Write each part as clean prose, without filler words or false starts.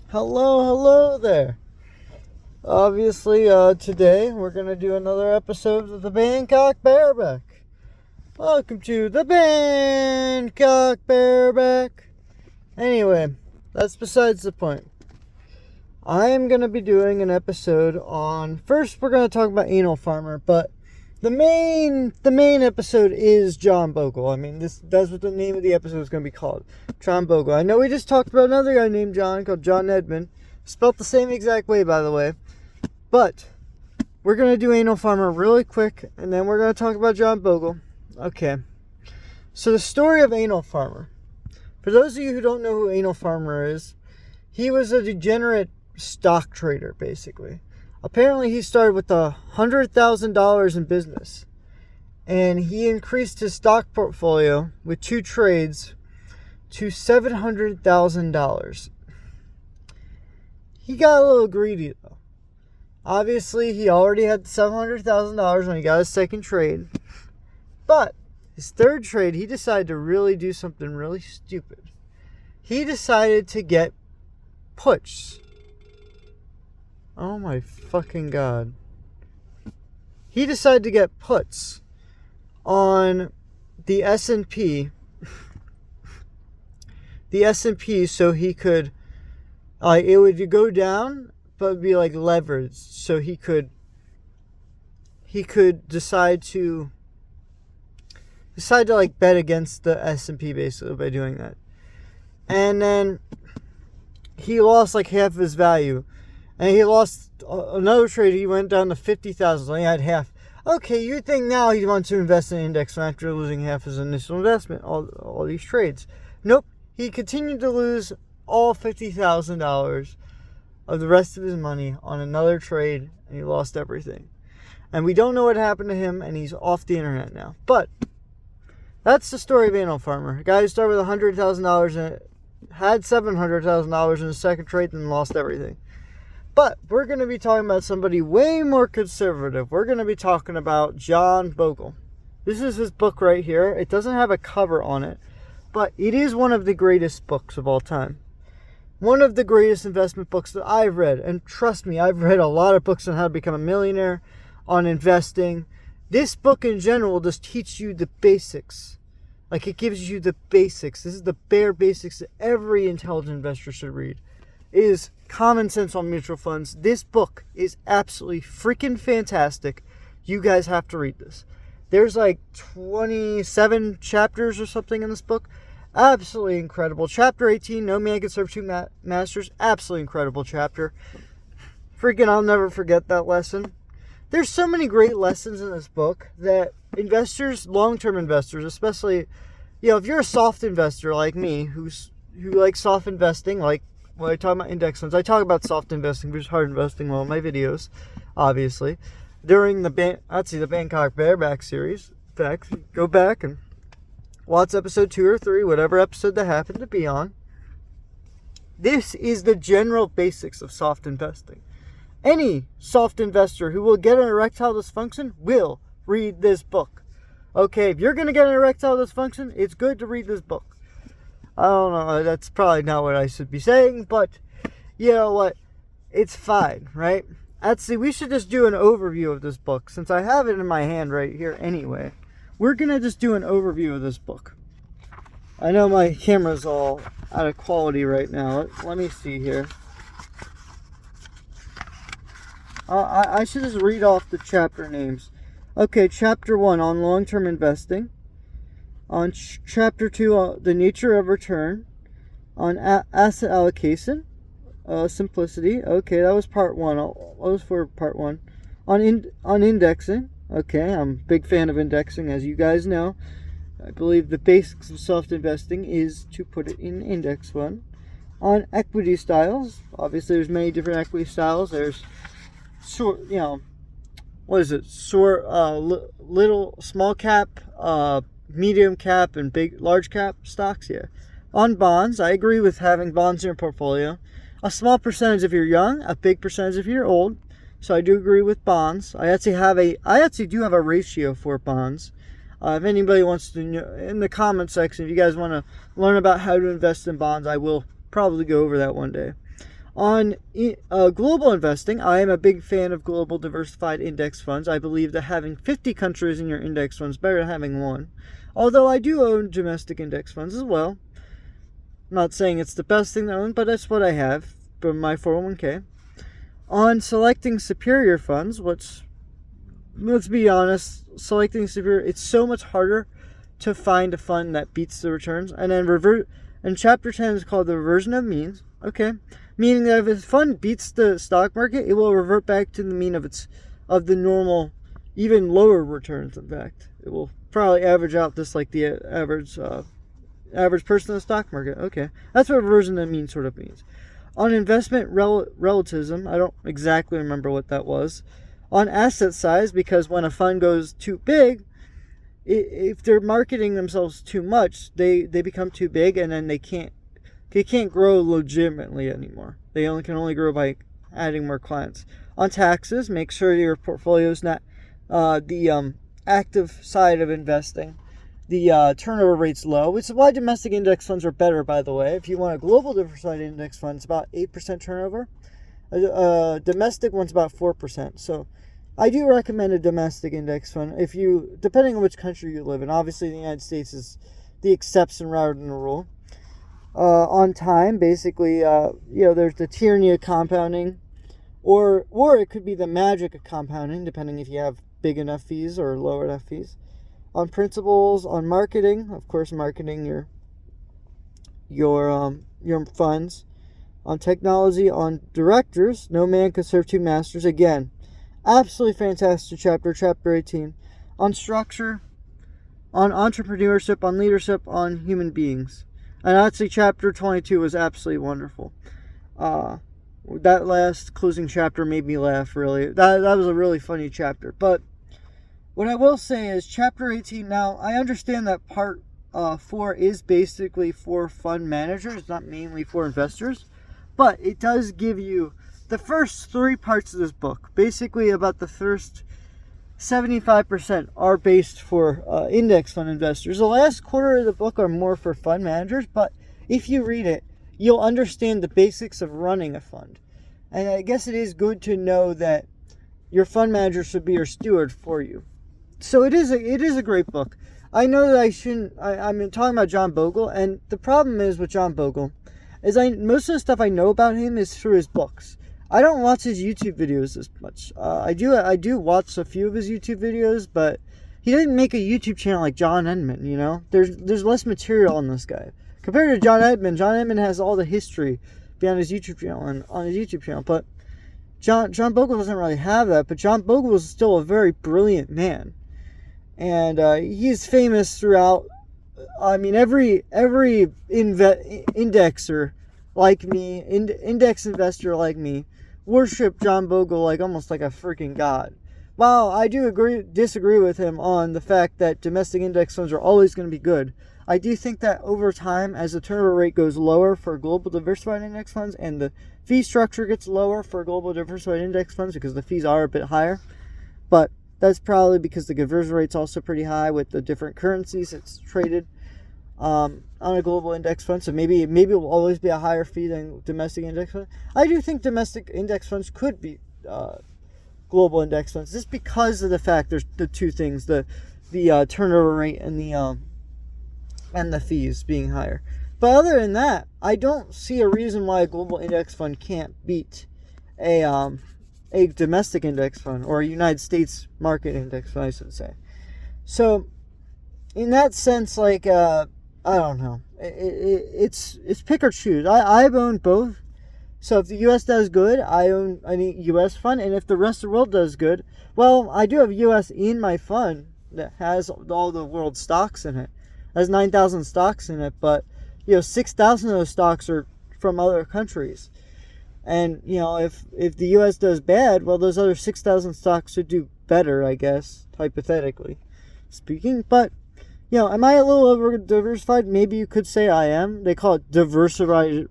Hello there. Obviously, today we're going to do another episode of the Bangkok Bareback. Welcome to the Bangkok Bareback. Anyway, that's besides the point. I am going to be doing an episode on, first we're going to talk about Anal Farmer, but the main episode is John Bogle. I mean, that's what the name of the episode is going to be called. John Bogle. I know we just talked about another guy named John called John Edmund. Spelt the same exact way, by the way. But we're going to do Anal Farmer really quick, and then we're going to talk about John Bogle. Okay. So the story of Anal Farmer. For those of you who don't know who Anal Farmer is, he was a degenerate stock trader, basically. Apparently, he started with $100,000 in business, and he increased his stock portfolio with 2 trades to $700,000. He got a little greedy, though. Obviously, he already had $700,000 when he got his second trade, but his third trade, he decided to really do something really stupid. He decided to get puts. Oh my fucking god. He decided to get puts on the S&P. The S&P, so he could, it would go down, but it'd be like leveraged. So he could decide to like bet against the S&P basically by doing that. And then he lost like half of his value. And he lost another trade. He went down to 50,000. So he had half. Okay, you think now he wants to invest in an index after losing half his initial investment, all these trades. Nope. He continued to lose all $50,000 of the rest of his money on another trade, and he lost everything. And we don't know what happened to him, and he's off the internet now. But that's the story of Anal Farmer. A guy who started with $100,000 and had $700,000 in his second trade and lost everything. But we're going to be talking about somebody way more conservative. We're going to be talking about John Bogle. This is his book right here. It doesn't have a cover on it, but it is one of the greatest books of all time. One of the greatest investment books that I've read. And trust me, I've read a lot of books on how to become a millionaire, on investing. This book in general just teaches you the basics. Like, it gives you the basics. This is the bare basics that every intelligent investor should read. It is Common Sense on Mutual Funds. This book is absolutely freaking fantastic. You guys have to read this. There's like 27 chapters or something in this book. Absolutely incredible. Chapter 18, No Man Can Serve Two Masters. Absolutely incredible chapter. Freaking, I'll never forget that lesson. There's so many great lessons in this book that investors, long-term investors, especially, if you're a soft investor like me, who likes soft investing, like when I talk about index funds, I talk about soft investing versus hard investing in all my videos, obviously. During the Bangkok Bareback series, in fact, go back and watch episode 2 or 3, whatever episode that happened to be on. This is the general basics of soft investing. Any soft investor who will get an erectile dysfunction will read this book. Okay, if you're going to get an erectile dysfunction, it's good to read this book. I don't know, that's probably not what I should be saying, but you know what? It's fine, right? Actually, we should just do an overview of this book, since I have it in my hand right here anyway. We're going to just do an overview of this book. I know my camera's all out of quality right now. Let me see here. I should just read off the chapter names. Okay, Chapter 1 on long-term investing. On Chapter 2, the nature of return. On asset allocation. Simplicity. Okay, that was part 1. That was for part 1. On indexing. Okay, I'm a big fan of indexing, as you guys know. I believe the basics of soft investing is to put it in index fund. On equity styles. Obviously, there's many different equity styles. There's little, small cap, medium cap, and large cap stocks. Yeah. On bonds, I agree with having bonds in your portfolio. A small percentage if you're young, a big percentage if you're old. So I do agree with bonds. I actually do have a ratio for bonds. If anybody wants to know, in the comment section, if you guys want to learn about how to invest in bonds, I will probably go over that one day. On global investing, I am a big fan of global diversified index funds. I believe that having 50 countries in your index fund is better than having one. Although I do own domestic index funds as well. I'm not saying it's the best thing to own, but that's what I have from my 401k. On selecting superior funds, let's be honest, selecting superior, it's so much harder to find a fund that beats the returns. And then and chapter 10 is called the reversion of means. Okay. Meaning that if a fund beats the stock market, it will revert back to the mean of the normal, even lower returns. In fact, it will probably average out just like the average person in the stock market. Okay, that's what reversion of mean sort of means. On investment relativism, I don't exactly remember what that was. On asset size, because when a fund goes too big, if they're marketing themselves too much, they become too big, and then they can't grow legitimately anymore. They can only grow by adding more clients. On taxes, make sure your portfolio is not the active side of investing. The turnover rate's low, which is why domestic index funds are better, by the way. If you want a global diversified index fund, it's about 8% turnover. Domestic one's about 4%. So I do recommend a domestic index fund depending on which country you live in. Obviously, the United States is the exception rather than the rule. On time, basically, there's the tyranny of compounding, or it could be the magic of compounding, depending if you have big enough fees or low enough fees. On principles, on marketing, of course, marketing your funds. On technology, on directors, no man can serve two masters. Again, absolutely fantastic chapter 18. On structure, on entrepreneurship, on leadership, on human beings. And actually, chapter 22 was absolutely wonderful. That last closing chapter made me laugh, really. That was a really funny chapter. But what I will say is chapter 18, now, I understand that part 4 is basically for fund managers, not mainly for investors. But it does give you the first 3 parts of this book. Basically, about the first 75% are based for index fund investors. The last quarter of the book are more for fund managers, but if you read it, you'll understand the basics of running a fund. And I guess it is good to know that your fund manager should be your steward for you. So it is a great book. I know that I'm talking about John Bogle, and the problem is with John Bogle is most of the stuff I know about him is through his books. I don't watch his YouTube videos as much. I do watch a few of his YouTube videos, but he didn't make a YouTube channel like John Edmond, you know? There's less material on this guy. Compared to John Edmond has all the history behind his YouTube channel and on his YouTube channel, but John Bogle doesn't really have that, but John Bogle is still a very brilliant man. And he's famous throughout. I mean, every indexer like me, index investor like me, worship John Bogle almost like a freaking god. While I do disagree with him on the fact that domestic index funds are always going to be good, I do think that over time, as the turnover rate goes lower for global diversified index funds and the fee structure gets lower for global diversified index funds because the fees are a bit higher, but that's probably because the conversion rate's also pretty high with the different currencies it's traded on a global index fund. So maybe it will always be a higher fee than domestic index funds. I do think domestic index funds could be global index funds just because of the fact there's the two things, the turnover rate and the fees being higher. But other than that, I don't see a reason why a global index fund can't beat a domestic index fund or a United States market index fund, I should say. So in that sense, I don't know. It's pick or choose. I've owned both. So if the U.S. does good, I own a U.S. fund. And if the rest of the world does good, well, I do have U.S. in my fund that has all the world stocks in it. It has 9,000 stocks in it. But, 6,000 of those stocks are from other countries. And, if the U.S. does bad, well, those other 6,000 stocks should do better, I guess, hypothetically speaking. But, am I a little over diversified? Maybe you could say I am. They call it diversified,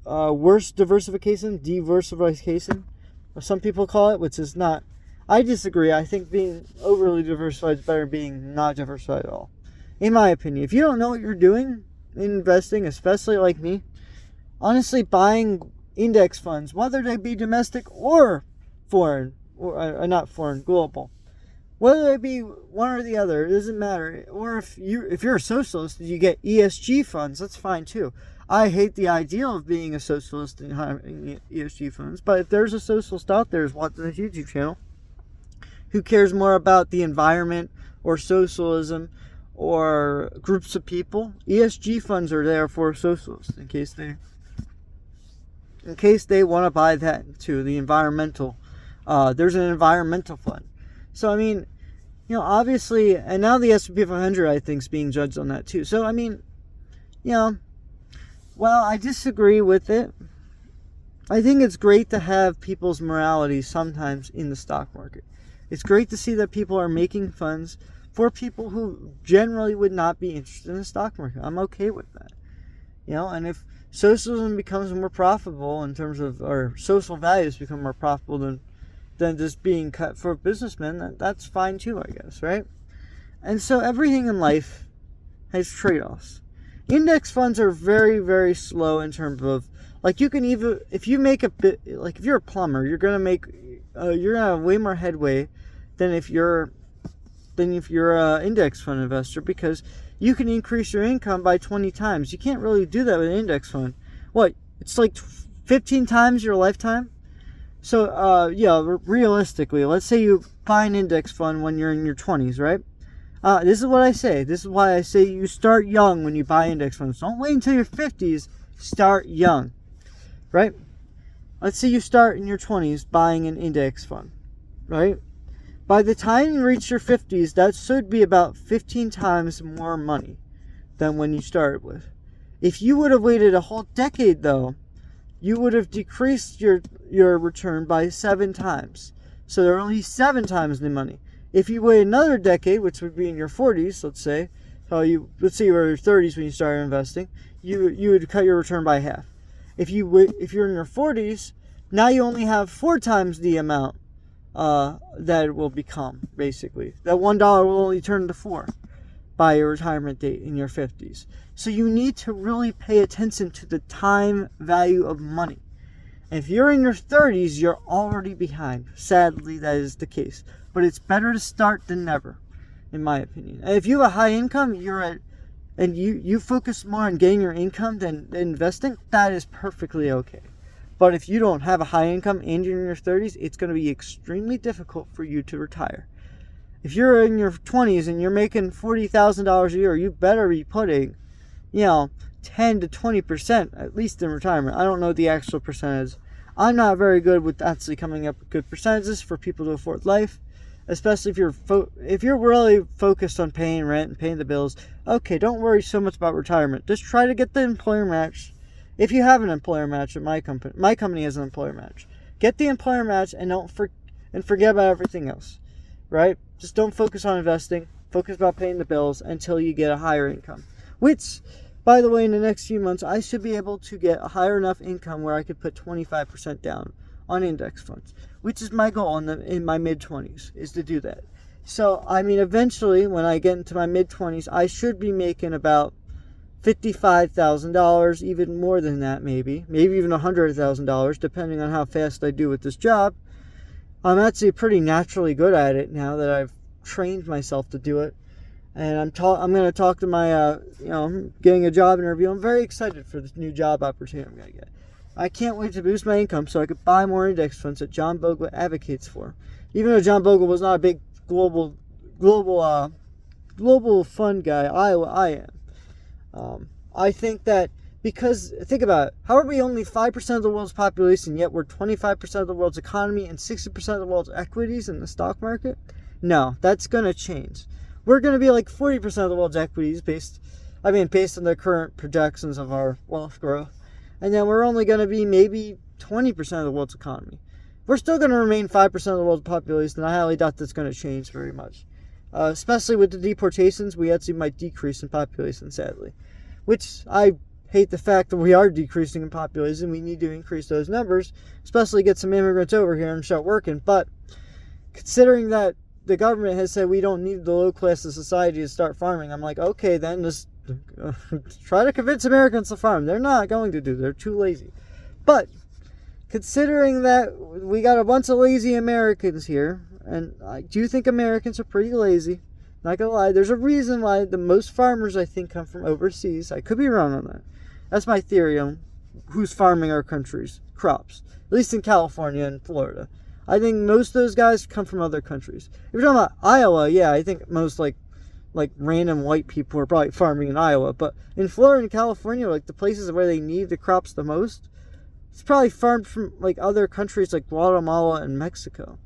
worse diversification, or some people call it, which is not. I disagree. I think being overly diversified is better than being not diversified at all, in my opinion. If you don't know what you're doing in investing, especially like me, honestly, buying index funds, whether they be domestic or foreign, or not foreign, global, whether it be one or the other, it doesn't matter. Or if you're a socialist, you get ESG funds. That's fine too. I hate the idea of being a socialist and having ESG funds, but if there's a socialist out there who's watching this YouTube channel who cares more about the environment or socialism or groups of people, ESG funds are there for socialists in case they want to buy that too. The environmental, there's an environmental fund. So I mean, obviously, and now the S&P 500 I think is being judged on that too. So I mean, well, I disagree with it. I think it's great to have people's morality sometimes in the stock market. It's great to see that people are making funds for people who generally would not be interested in the stock market. I'm okay with that. And if socialism becomes more profitable in terms of, or social values become more profitable than just being cut for businessmen, that's fine too, I guess, right? And so everything in life has trade-offs. Index funds are very, very slow in terms of, like, you can even, if you make a bit, like if you're a plumber, you're gonna have way more headway than if you're an index fund investor, because you can increase your income by 20 times. You can't really do that with an index fund. It's like 15 times your lifetime? So, realistically, let's say you buy an index fund when you're in your 20s, right? This is what I say. This is why I say you start young when you buy index funds. Don't wait until your 50s. Start young, right? Let's say you start in your 20s buying an index fund, right? By the time you reach your 50s, that should be about 15 times more money than when you started with. If you would have waited a whole decade, though, you would have decreased your return by 7 times. So there are only 7 times the money. If you wait another decade, which would be in your 40s, let's say you were in your 30s when you started investing, you would cut your return by half. If you're in your 40s, now you only have 4 times the amount that it will become, basically. That $1 will only turn to 4 by your retirement date in your 50s. So you need to really pay attention to the time value of money. And if you're in your 30s, you're already behind. Sadly, that is the case. But it's better to start than never, in my opinion. And if you have a high income, and you focus more on getting your income than investing, that is perfectly okay. But if you don't have a high income and you're in your 30s, it's going to be extremely difficult for you to retire. If you're in your 20s and you're making $40,000 a year, you better be putting, 10 to 20% at least in retirement. I don't know the actual percentage. I'm not very good with actually coming up with good percentages for people to afford life, especially if you're really focused on paying rent and paying the bills. Okay, don't worry so much about retirement. Just try to get the employer match. If you have an employer match at my company has an employer match. Get the employer match and forget about everything else, right? Just don't focus on investing. Focus about paying the bills until you get a higher income. Which, by the way, in the next few months, I should be able to get a higher enough income where I could put 25% down on index funds, which is my goal in my mid-20s, is to do that. So, I mean, eventually, when I get into my mid-20s, I should be making about $55,000, even more than that, maybe even $100,000, depending on how fast I do with this job. I'm actually pretty naturally good at it now that I've trained myself to do it. And I'm going to talk to my, getting a job interview. I'm very excited for this new job opportunity I'm going to get. I can't wait to boost my income so I could buy more index funds that John Bogle advocates for. Even though John Bogle was not a big global fund guy, I am. I think that because, think about it, how are we only 5% of the world's population, yet we're 25% of the world's economy and 60% of the world's equities in the stock market? No, that's going to change. We're going to be like 40% of the world's equities based on the current projections of our wealth growth. And then we're only going to be maybe 20% of the world's economy. We're still going to remain 5% of the world's population, and I highly doubt that's going to change very much. Especially with the deportations, we actually might decrease in population, sadly. Which, I hate the fact that we are decreasing in population. We need to increase those numbers, especially get some immigrants over here and start working. But, considering that the government has said we don't need the low class of society to start farming, I'm like, okay, then just Try to convince Americans to farm. They're not going to do. They're too lazy. But considering that we got a bunch of lazy Americans here, and I do think Americans are pretty lazy. Not gonna lie, there's a reason why the most farmers, I think, come from overseas. I could be wrong on that. That's my theory on who's farming our country's crops. At least in California and Florida. I think most of those guys come from other countries. If you're talking about Iowa, yeah, I think most like random white people are probably farming in Iowa. But in Florida and California, like the places where they need the crops the most, it's probably farmed from like other countries like Guatemala and Mexico.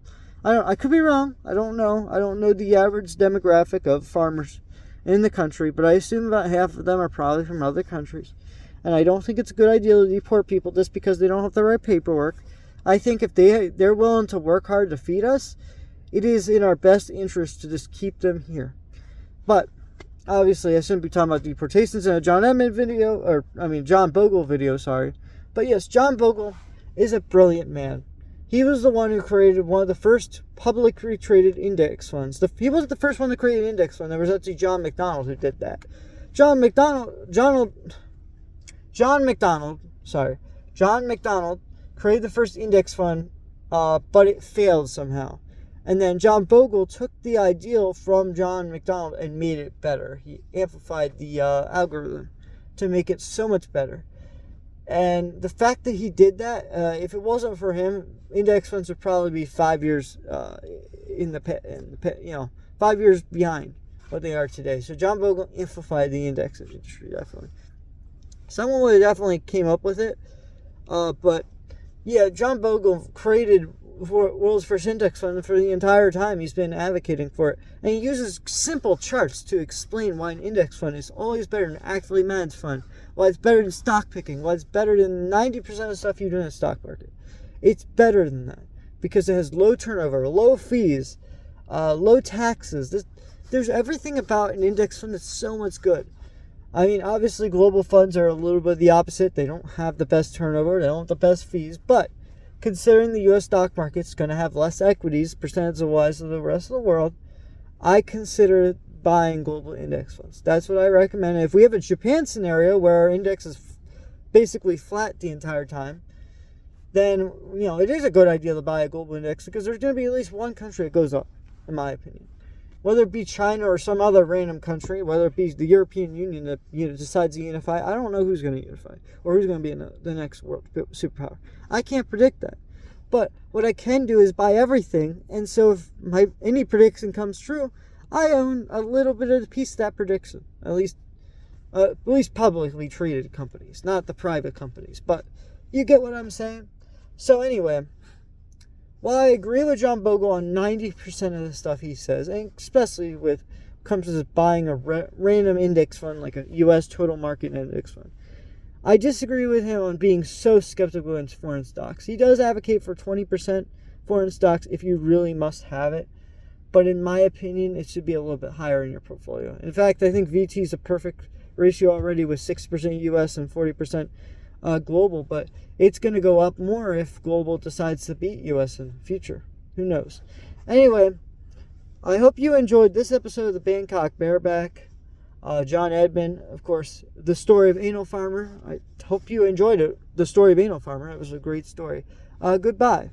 I could be wrong. I don't know. I don't know the average demographic of farmers in the country, but I assume about half of them are probably from other countries. And I don't think it's a good idea to deport people just because they don't have the right paperwork. I think if they're willing to work hard to feed us, it is in our best interest to just keep them here. But obviously, I shouldn't be talking about deportations in a John Bogle video, sorry. But yes, John Bogle is a brilliant man. He was the one who created one of the first publicly traded index funds. He wasn't the first one to create an index fund. There was actually John McDonald who did that. John McDonald created the first index fund, but it failed somehow. And then John Bogle took the ideal from John McDonald and made it better. He amplified the algorithm to make it so much better. And the fact that he did that, if it wasn't for him, index funds would probably be 5 years 5 years behind what they are today. So John Bogle amplified the index industry, definitely. Someone would have definitely came up with it, but yeah, John Bogle created world's first index fund for the entire time he's been advocating for it. And he uses simple charts to explain why an index fund is always better than an actively managed fund, why it's better than stock picking, why it's better than 90% of stuff you do in the stock market. It's better than that because it has low turnover, low fees, low taxes. There's everything about an index fund that's so much good. I mean, obviously global funds are a little bit the opposite. They don't have the best turnover, they don't have the best fees, but considering the U.S. stock market's going to have less equities, percentage-wise, than the rest of the world, I consider buying global index funds. That's what I recommend. If we have a Japan scenario where our index is basically flat the entire time, then, it is a good idea to buy a global index because there's going to be at least one country that goes up, in my opinion. Whether it be China or some other random country, whether it be the European Union that decides to unify, I don't know who's going to unify or who's going to be in the next world superpower. I can't predict that. But what I can do is buy everything, and so if any prediction comes true, I own a little bit of the piece of that prediction. At least publicly traded companies, not the private companies. But you get what I'm saying? So anyway, while I agree with John Bogle on 90% of the stuff he says, and especially with comes to buying a random index fund like a U.S. total market index fund, I disagree with him on being so skeptical in foreign stocks. He does advocate for 20% foreign stocks if you really must have it, but in my opinion, it should be a little bit higher in your portfolio. In fact, I think VT is a perfect ratio already with 6% U.S. and 40% global, but it's going to go up more if global decides to beat U.S. in the future. Who knows? Anyway, I hope you enjoyed this episode of the Bangkok Bareback. John Edmund, of course, the story of Anal Farmer. I hope you enjoyed it. The story of Anal Farmer. It was a great story. Goodbye.